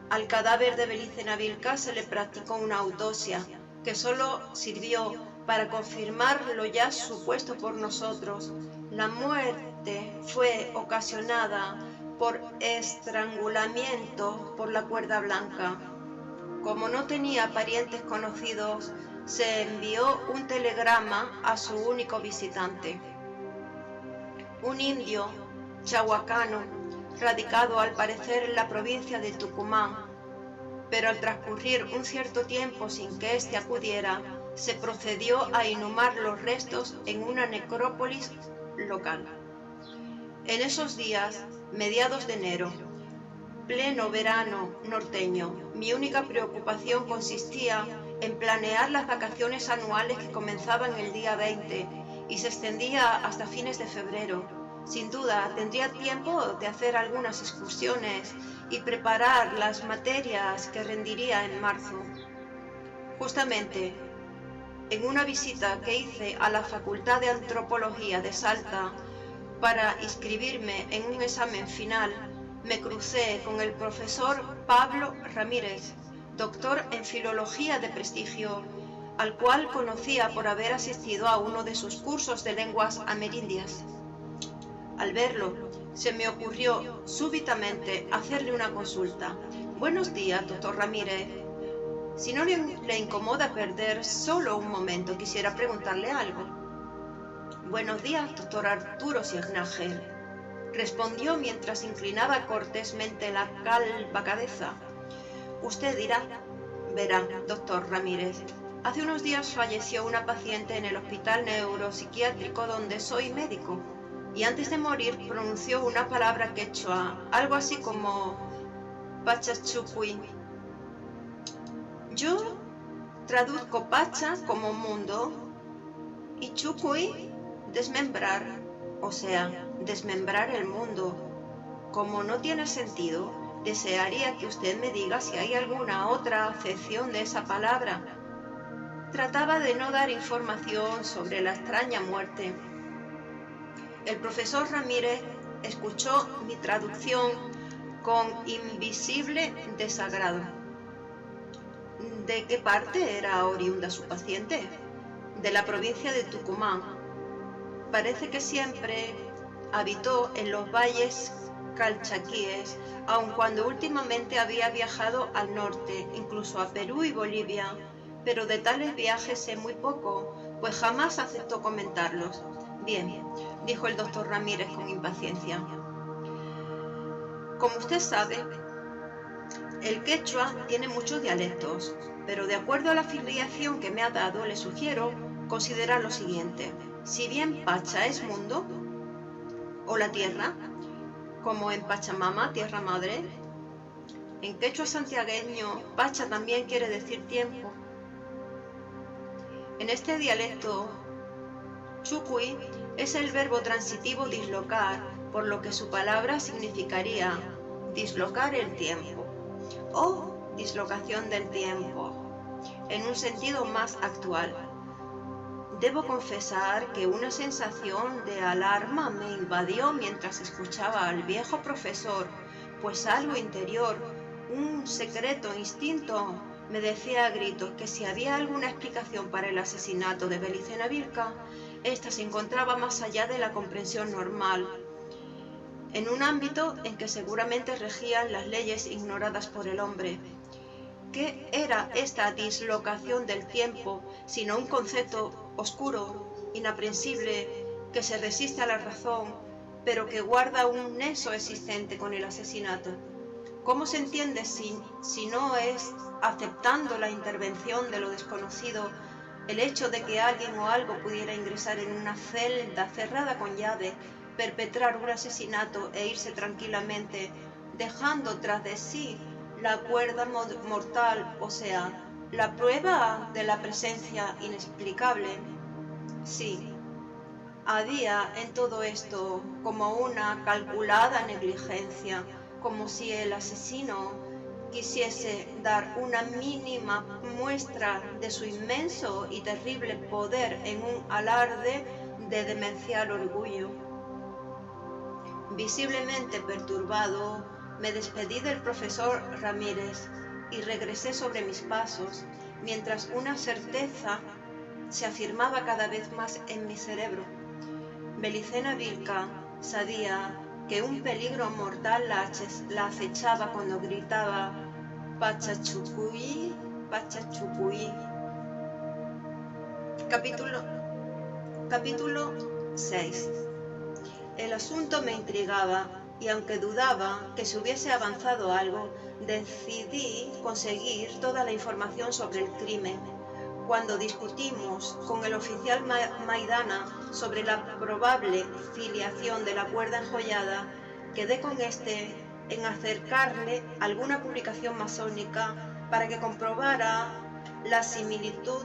Al cadáver de Belicena Vilca se le practicó una autopsia que solo sirvió para confirmar lo ya supuesto por nosotros. La muerte fue ocasionada por estrangulamiento por la cuerda blanca. Como no tenía parientes conocidos, se envió un telegrama a su único visitante, un indio chahuacano, radicado al parecer en la provincia de Tucumán, pero al transcurrir un cierto tiempo sin que éste acudiera, se procedió a inhumar los restos en una necrópolis local. En esos días, mediados de enero, pleno verano norteño, mi única preocupación consistía en planear las vacaciones anuales que comenzaban el día 20 y se extendía hasta fines de febrero. Sin duda, tendría tiempo de hacer algunas excursiones y preparar las materias que rendiría en marzo. Justamente, en una visita que hice a la Facultad de Antropología de Salta para inscribirme en un examen final, me crucé con el profesor Pablo Ramírez, doctor en filología de prestigio, al cual conocía por haber asistido a uno de sus cursos de lenguas amerindias. Al verlo, se me ocurrió súbitamente hacerle una consulta. Buenos días, doctor Ramírez. Si no le incomoda perder solo un momento, quisiera preguntarle algo. Buenos días, doctor Arturo Signagel, respondió mientras inclinaba cortésmente la calva cabeza. Usted dirá, verá, doctor Ramírez, hace unos días falleció una paciente en el hospital neuropsiquiátrico donde soy médico, y antes de morir pronunció una palabra quechua, algo así como Pachachucuy. Yo traduzco Pacha como mundo y Chucuy desmembrar, o sea, desmembrar el mundo. Como no tiene sentido, desearía que usted me diga si hay alguna otra acepción de esa palabra. Trataba de no dar información sobre la extraña muerte. El profesor Ramírez escuchó mi traducción con invisible desagrado. ¿De qué parte era oriunda su paciente? De la provincia de Tucumán. Parece que siempre habitó en los valles calchaquíes, aun cuando últimamente había viajado al norte, incluso a Perú y Bolivia, pero de tales viajes sé muy poco, pues jamás aceptó comentarlos. Bien, dijo el doctor Ramírez con impaciencia. Como usted sabe, el quechua tiene muchos dialectos, pero de acuerdo a la afiliación que me ha dado, le sugiero considerar lo siguiente. Si bien Pacha es mundo, o la tierra, como en Pachamama, tierra madre, en quechua santiagueño, Pacha también quiere decir tiempo. En este dialecto, Chucuy es el verbo transitivo dislocar, por lo que su palabra significaría dislocar el tiempo o dislocación del tiempo, en un sentido más actual. Debo confesar que una sensación de alarma me invadió mientras escuchaba al viejo profesor, pues algo interior, un secreto instinto, me decía a gritos que si había alguna explicación para el asesinato de Belicena Vilca, ésta se encontraba más allá de la comprensión normal, en un ámbito en que seguramente regían las leyes ignoradas por el hombre. ¿Qué era esta dislocación del tiempo, sino un concepto oscuro, inaprensible, que se resiste a la razón, pero que guarda un nexo existente con el asesinato? ¿Cómo se entiende si no es aceptando la intervención de lo desconocido, el hecho de que alguien o algo pudiera ingresar en una celda cerrada con llave, perpetrar un asesinato e irse tranquilamente, dejando tras de sí la cuerda mortal, o sea, la prueba de la presencia inexplicable? Sí, había en todo esto como una calculada negligencia, como si el asesino quisiese dar una mínima muestra de su inmenso y terrible poder en un alarde de demencial orgullo. Visiblemente perturbado, me despedí del profesor Ramírez y regresé sobre mis pasos, mientras una certeza se afirmaba cada vez más en mi cerebro. Belicena Vilca sabía que un peligro mortal la acechaba cuando gritaba Pachachucuy, Pachachucuy. Capítulo 6. El asunto me intrigaba y aunque dudaba que se hubiese avanzado algo, decidí conseguir toda la información sobre el crimen. Cuando discutimos con el oficial Maidana sobre la probable filiación de la cuerda enjollada, quedé con este en acercarle alguna publicación masónica para que comprobara la similitud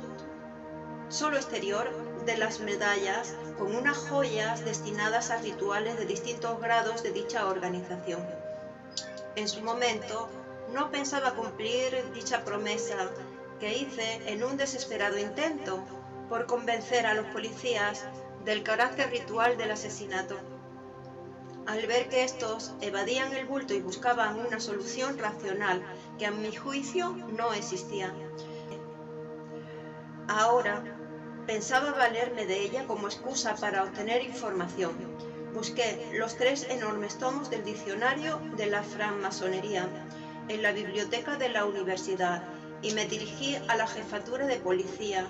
solo exterior de las medallas con unas joyas destinadas a rituales de distintos grados de dicha organización. En su momento, no pensaba cumplir dicha promesa que hice en un desesperado intento por convencer a los policías del carácter ritual del asesinato. Al ver que estos evadían el bulto y buscaban una solución racional que a mi juicio no existía. Ahora pensaba valerme de ella como excusa para obtener información. Busqué los 3 enormes tomos del diccionario de la francmasonería en la biblioteca de la universidad y me dirigí a la jefatura de policía.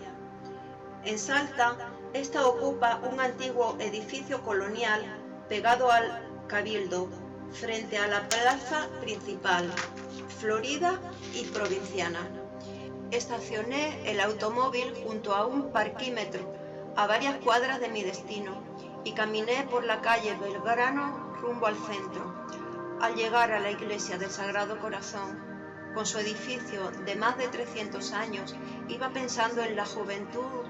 En Salta, esta ocupa un antiguo edificio colonial pegado al Cabildo, frente a la plaza principal, florida y provinciana. Estacioné el automóvil junto a un parquímetro, a varias cuadras de mi destino, y caminé por la calle Belgrano rumbo al centro. Al llegar a la iglesia del Sagrado Corazón, con su edificio de más de 300 años, iba pensando en la juventud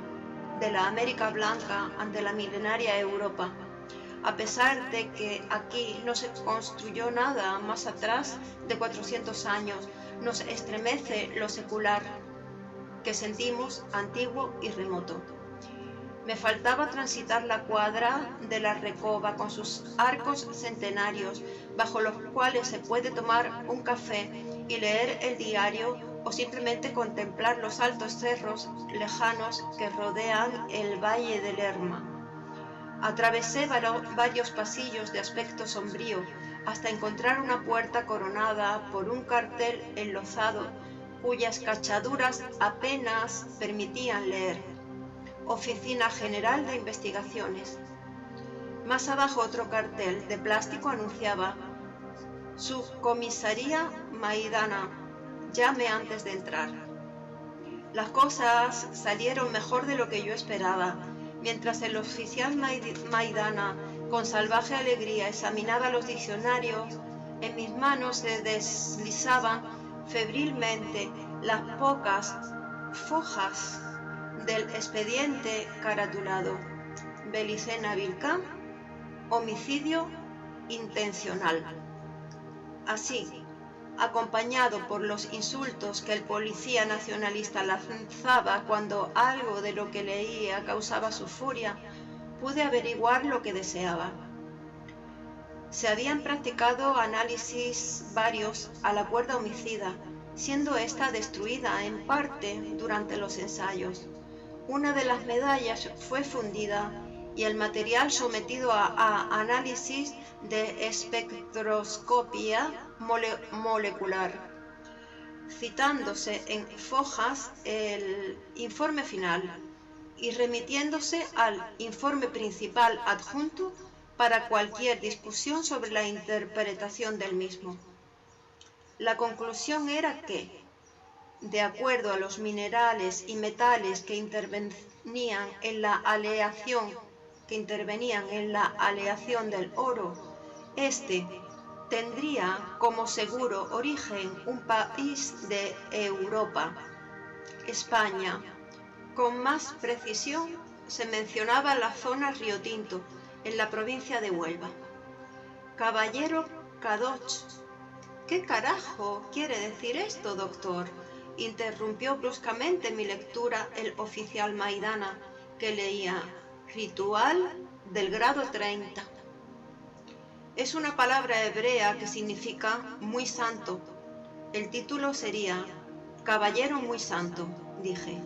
de la América Blanca ante la milenaria Europa. A pesar de que aquí no se construyó nada más atrás de 400 años, nos estremece lo secular que sentimos antiguo y remoto. Me faltaba transitar la cuadra de la Recoba con sus arcos centenarios, bajo los cuales se puede tomar un café y leer el diario o simplemente contemplar los altos cerros lejanos que rodean el Valle del Lerma. Atravesé varios pasillos de aspecto sombrío hasta encontrar una puerta coronada por un cartel enlozado cuyas cachaduras apenas permitían leer. Oficina General de Investigaciones. Más abajo otro cartel de plástico anunciaba: Subcomisaría Maidana, llame antes de entrar. Las cosas salieron mejor de lo que yo esperaba. Mientras el oficial Maidana, con salvaje alegría, examinaba los diccionarios, en mis manos se deslizaban febrilmente las pocas fojas del expediente caratulado: Belicena Vilcán, homicidio intencional. Así, acompañado por los insultos que el policía nacionalista lanzaba cuando algo de lo que leía causaba su furia, pude averiguar lo que deseaba. Se habían practicado análisis varios a la cuerda homicida, siendo esta destruida en parte durante los ensayos. Una de las medallas fue fundida y el material sometido a análisis de espectroscopia molecular, citándose en fojas el informe final y remitiéndose al informe principal adjunto para cualquier discusión sobre la interpretación del mismo. La conclusión era que, de acuerdo a los minerales y metales que intervenían en la aleación del oro, este tendría como seguro origen un país de Europa, España. Con más precisión se mencionaba la zona Río Tinto, en la provincia de Huelva. Caballero Cadoch. ¿Qué carajo quiere decir esto, doctor?, interrumpió bruscamente mi lectura el oficial Maidana, que leía: Ritual del grado 30. Es una palabra hebrea que significa muy santo. El título sería Caballero muy santo, dije.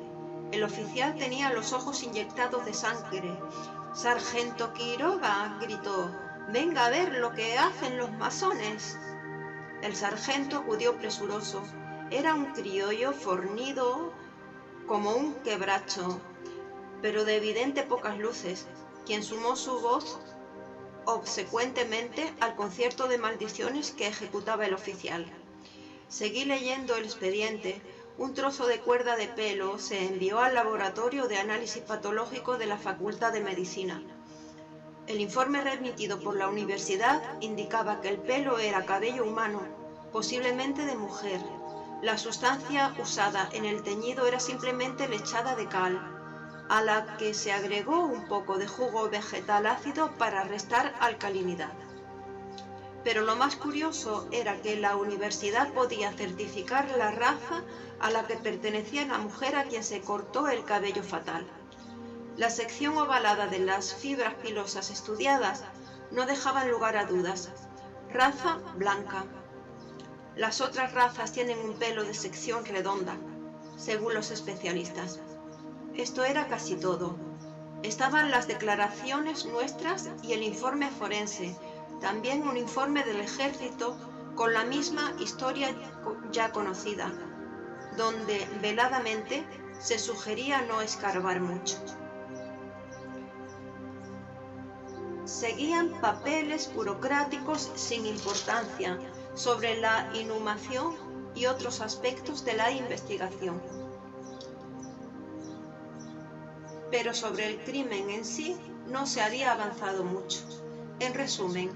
El oficial tenía los ojos inyectados de sangre. Sargento Quiroga, gritó, venga a ver lo que hacen los masones. El sargento acudió presuroso. Era un criollo fornido como un quebracho, pero de evidente pocas luces, quien sumó su voz obsecuentemente al concierto de maldiciones que ejecutaba el oficial. Seguí leyendo el expediente. Un trozo de cuerda de pelo se envió al laboratorio de análisis patológico de la Facultad de Medicina. El informe remitido por la universidad indicaba que el pelo era cabello humano, posiblemente de mujer. La sustancia usada en el teñido era simplemente lechada de cal, a la que se agregó un poco de jugo vegetal ácido para restar alcalinidad. Pero lo más curioso era que la universidad podía certificar la raza a la que pertenecía la mujer a quien se cortó el cabello fatal. La sección ovalada de las fibras pilosas estudiadas no dejaban lugar a dudas. Raza blanca. Las otras razas tienen un pelo de sección redonda, según los especialistas. Esto era casi todo. Estaban las declaraciones nuestras y el informe forense, también un informe del ejército con la misma historia ya conocida, donde veladamente se sugería no escarbar mucho. Seguían papeles burocráticos sin importancia sobre la inhumación y otros aspectos de la investigación. Pero sobre el crimen en sí no se había avanzado mucho. En resumen,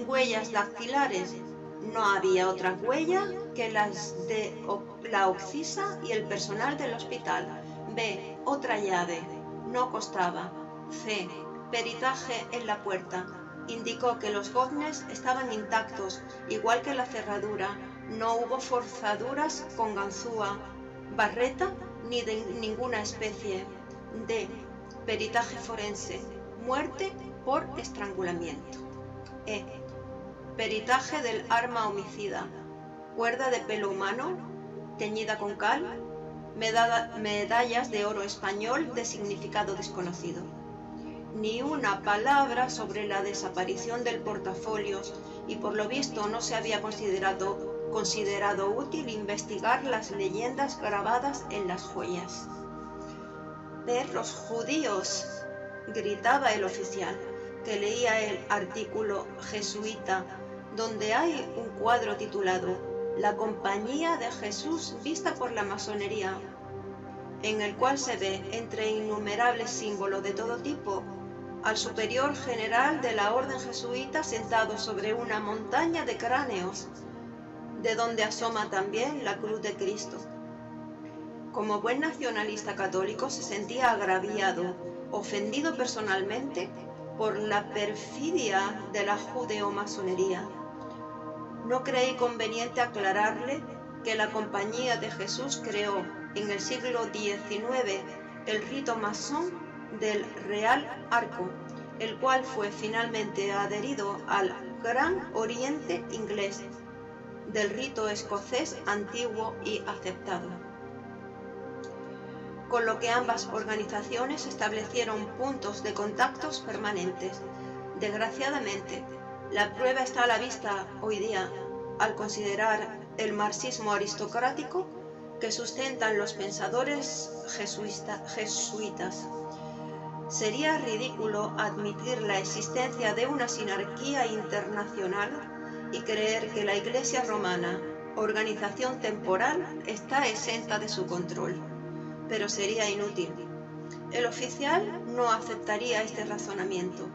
huellas dactilares. No había otra huella que las de la occisa y el personal del hospital. B. Otra llave. No costaba. C. Peritaje en la puerta. Indicó que los goznes estaban intactos, igual que la cerradura. No hubo forzaduras con ganzúa, barreta ni de ninguna especie. D. Peritaje forense. Muerte por estrangulamiento. E. Peritaje del arma homicida. Cuerda de pelo humano, teñida con cal, medallas de oro español de significado desconocido. Ni una palabra sobre la desaparición del portafolios y por lo visto no se había considerado útil investigar las leyendas grabadas en las joyas. «¡Perros judíos!», gritaba el oficial, que leía el artículo jesuita, donde hay un cuadro titulado «La Compañía de Jesús vista por la masonería», en el cual se ve, entre innumerables símbolos de todo tipo, al superior general de la orden jesuita sentado sobre una montaña de cráneos, de donde asoma también la cruz de Cristo. Como buen nacionalista católico se sentía agraviado, ofendido personalmente por la perfidia de la judeo-masonería. No creí conveniente aclararle que la Compañía de Jesús creó en el siglo XIX el rito masón del Real Arco, el cual fue finalmente adherido al Gran Oriente inglés, del rito escocés antiguo y aceptado. Con lo que ambas organizaciones establecieron puntos de contactos permanentes. Desgraciadamente, la prueba está a la vista hoy día al considerar el marxismo aristocrático que sustentan los pensadores jesuitas. Sería ridículo admitir la existencia de una sinarquía internacional y creer que la Iglesia romana, organización temporal, está exenta de su control. Pero sería inútil. El oficial no aceptaría este razonamiento.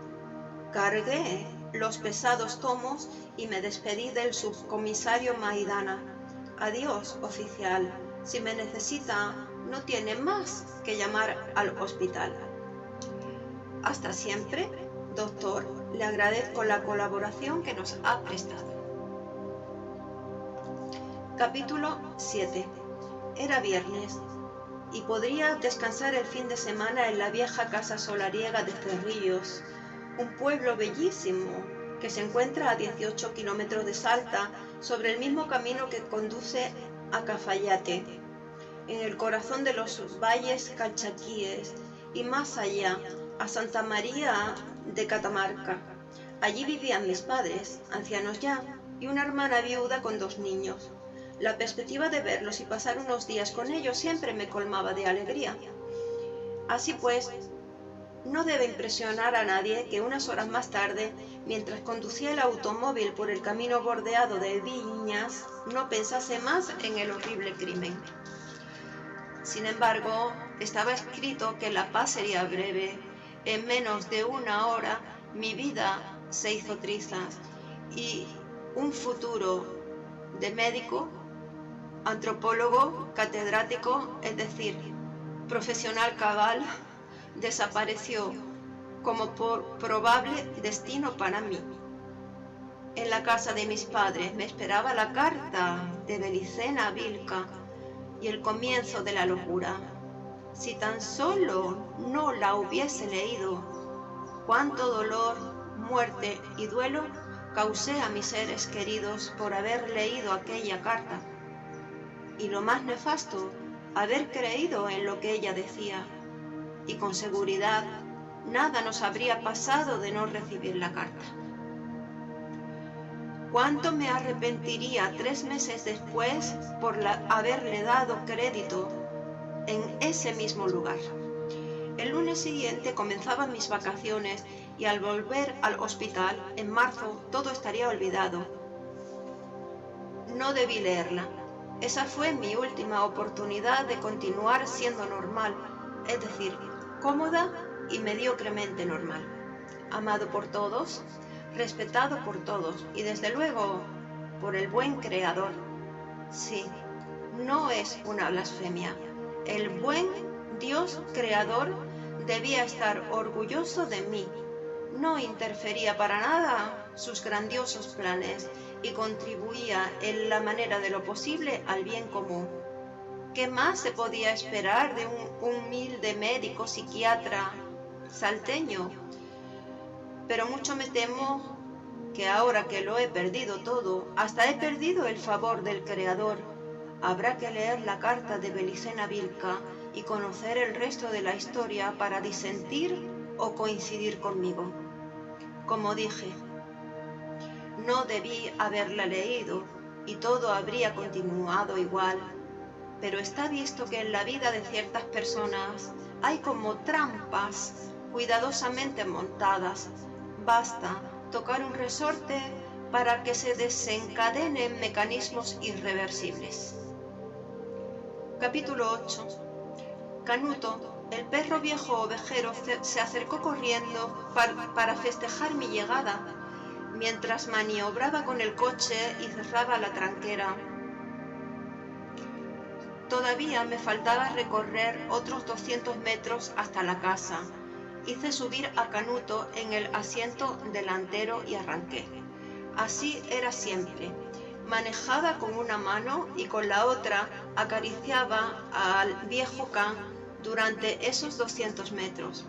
Cargué los pesados tomos y me despedí del subcomisario Maidana. «Adiós, oficial. Si me necesita, no tiene más que llamar al hospital». «Hasta siempre, doctor. Le agradezco la colaboración que nos ha prestado». Capítulo 7. Era viernes y podría descansar el fin de semana en la vieja casa solariega de Cerrillos, un pueblo bellísimo que se encuentra a 18 kilómetros de Salta, sobre el mismo camino que conduce a Cafayate, en el corazón de los valles calchaquíes, y más allá, a Santa María de Catamarca. Allí vivían mis padres, ancianos ya, y una hermana viuda con 2 niños. La perspectiva de verlos y pasar unos días con ellos siempre me colmaba de alegría. Así pues, no debe impresionar a nadie que unas horas más tarde, mientras conducía el automóvil por el camino bordeado de viñas, no pensase más en el horrible crimen. Sin embargo, estaba escrito que la paz sería breve. En menos de 1 hora, mi vida se hizo trizas y un futuro de médico, antropólogo, catedrático, es decir, profesional cabal, desapareció como probable destino para mí. En la casa de mis padres me esperaba la carta de Belicena Vilca y el comienzo de la locura. Si tan solo no la hubiese leído, cuánto dolor, muerte y duelo causé a mis seres queridos por haber leído aquella carta. Y lo más nefasto, haber creído en lo que ella decía. Y con seguridad, nada nos habría pasado de no recibir la carta. ¿Cuánto me arrepentiría 3 meses después por haberle dado crédito en ese mismo lugar? El lunes siguiente comenzaban mis vacaciones y al volver al hospital, en marzo, todo estaría olvidado. No debí leerla. Esa fue mi última oportunidad de continuar siendo normal, es decir, cómoda y mediocremente normal. Amado por todos, respetado por todos y desde luego por el buen Creador. Sí, no es una blasfemia. El buen Dios Creador debía estar orgulloso de mí. No interfería para nada sus grandiosos planes y contribuía en la manera de lo posible al bien común. ¿Qué más se podía esperar de un humilde médico psiquiatra salteño? Pero mucho me temo que ahora que lo he perdido todo, hasta he perdido el favor del Creador, habrá que leer la carta de Belicena Vilca y conocer el resto de la historia para disentir o coincidir conmigo. Como dije, no debí haberla leído y todo habría continuado igual, pero está visto que en la vida de ciertas personas hay como trampas cuidadosamente montadas. Basta tocar un resorte para que se desencadenen mecanismos irreversibles. Capítulo 8. Canuto, el perro viejo ovejero, se acercó corriendo para festejar mi llegada, mientras maniobraba con el coche y cerraba la tranquera. Todavía me faltaba recorrer otros 200 metros hasta la casa. Hice subir a Canuto en el asiento delantero y arranqué. Así era siempre. Manejaba con una mano y con la otra acariciaba al viejo can durante esos 200 metros,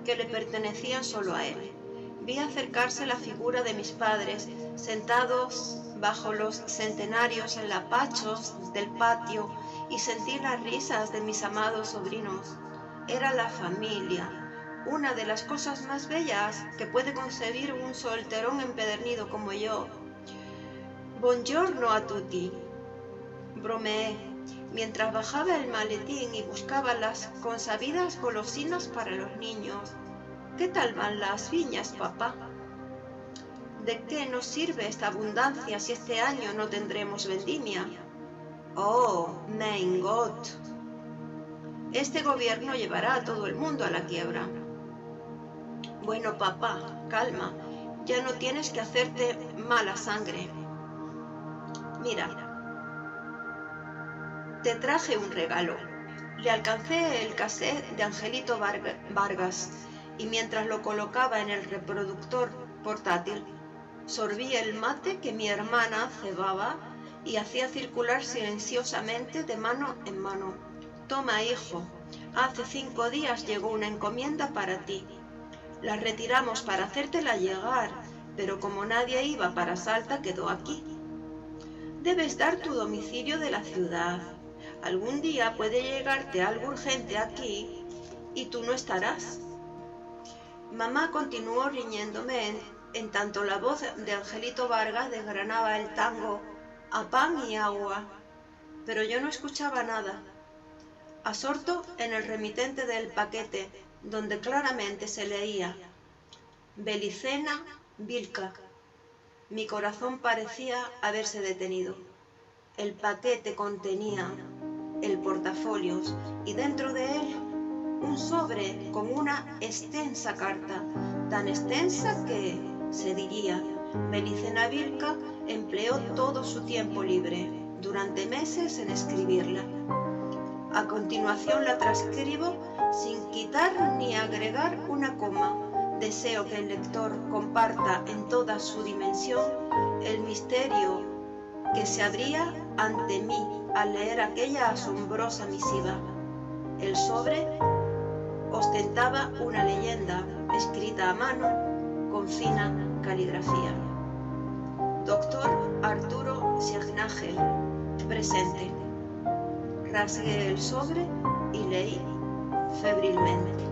que le pertenecían solo a él. Vi acercarse la figura de mis padres, sentados bajo los centenarios enlapachos del patio, y sentí las risas de mis amados sobrinos. Era la familia, una de las cosas más bellas que puede concebir un solterón empedernido como yo. Buongiorno a tutti, bromeé, mientras bajaba el maletín y buscaba las consabidas golosinas para los niños. ¿Qué tal van las viñas, papá? ¿De qué nos sirve esta abundancia si este año no tendremos vendimia? Oh, mein Gott. Este gobierno llevará a todo el mundo a la quiebra. Bueno, papá, calma, ya no tienes que hacerte mala sangre. Mira, te traje un regalo. Le alcancé el cassette de Angelito Vargas y mientras lo colocaba en el reproductor portátil, sorbí el mate que mi hermana cebaba y hacía circular silenciosamente de mano en mano. Toma, hijo, hace 5 días llegó una encomienda para ti. La retiramos para hacértela llegar, pero como nadie iba para Salta, quedó aquí. Debes dar tu domicilio de la ciudad. Algún día puede llegarte algo urgente aquí y tú no estarás. Mamá continuó riñéndome en tanto la voz de Angelito Vargas desgranaba el tango a pan y agua, pero yo no escuchaba nada. Absorto en el remitente del paquete, donde claramente se leía Belicena Vilca, mi corazón parecía haberse detenido. El paquete contenía el portafolios y dentro de él un sobre con una extensa carta, tan extensa que, se diría, Belicena Vilca empleó todo su tiempo libre, durante meses, en escribirla. A continuación la transcribo sin quitar ni agregar una coma. Deseo que el lector comparta en toda su dimensión el misterio que se abría ante mí al leer aquella asombrosa misiva. El sobre ostentaba una leyenda escrita a mano con fina caligrafía. Doctor Arturo Signagel, presente. Rasgué el sobre y leí febrilmente.